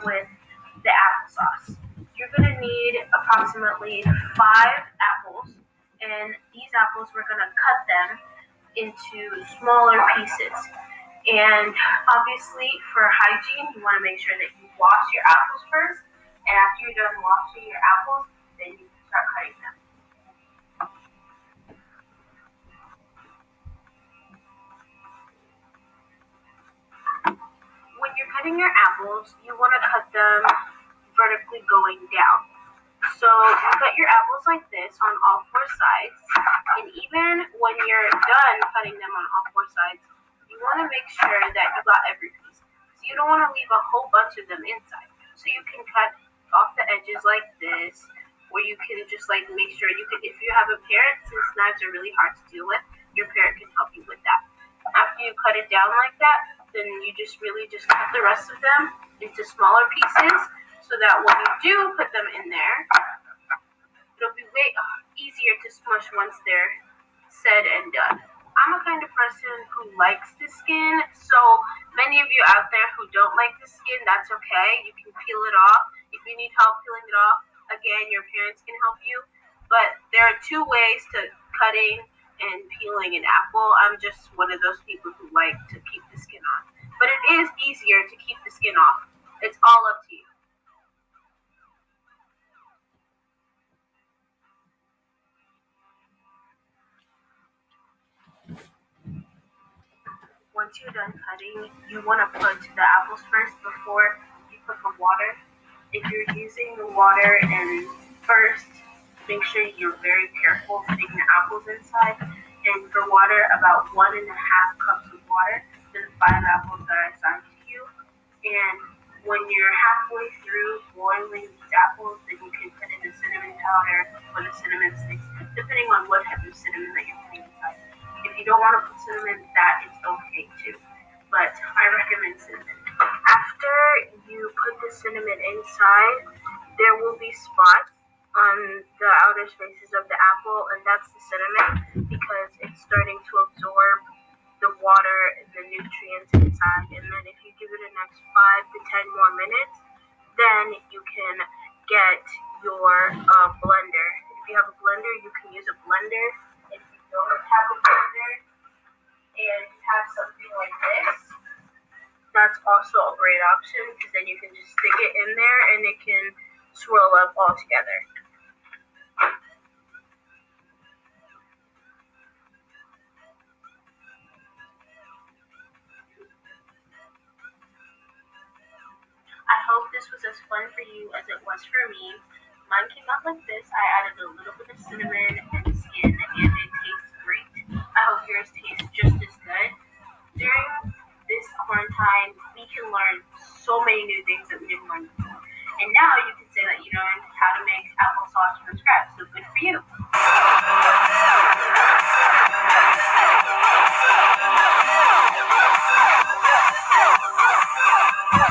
with the applesauce. You're going to need approximately 5 apples, and these apples we're going to cut them into smaller pieces. And obviously, for hygiene, you want to make sure that you wash your apples first, and after you're done washing your apples, then you can start cutting them. When you're cutting your apples, you want to cut them vertically going down. So you cut your apples like this on all 4 sides, and even when you're done cutting them on all 4 sides, you want to make sure that you got every piece. So you don't want to leave a whole bunch of them inside. So you can cut off the edges like this, or you can just make sure if you have a parent, since knives are really hard to deal with, your parent can help you with that. After you cut it down like that, then you just cut the rest of them into smaller pieces so that when you do put them in there, it'll be way easier to smush once they're said and done. I'm a kind of person who likes the skin, so many of you out there who don't like the skin, that's okay. You can peel it off. If you need help peeling it off, again, your parents can help you. But there are 2 ways to cutting and peeling an apple. I'm just one of those people who like to keep the skin on. But it is easier to keep the skin off. It's all up to you. Once you're done cutting, you want to put the apples first before you put the water. If you're using the water, and first make sure you're very careful putting the apples inside. And for water, about 1.5 cups of water for the 5 apples that I assigned to you. And when you're halfway through boiling these apples, then you can put in the cinnamon powder or the cinnamon sticks, depending on what type of cinnamon that you're putting inside. If you don't want to put cinnamon, that is okay too. But I recommend cinnamon. After you put the cinnamon inside, there will be spots on the outer spaces of the apple, and that's the cinnamon because it's starting to absorb the water and the nutrients inside. And then if you give it the next 5 to 10 more minutes, then you can get your blender. If you have a blender, you can use a blender. If you don't have a blender and you have something like this, that's also a great option because then you can just stick it in there and it can swirl up all together. I hope this was as fun for you as it was for me. Mine came out like this. I added a little bit of cinnamon and skin, and it tastes great. I hope yours tastes just as good. During this quarantine, we can learn so many new things that we didn't learn before. And now you can say that you learned how to make applesauce from scratch.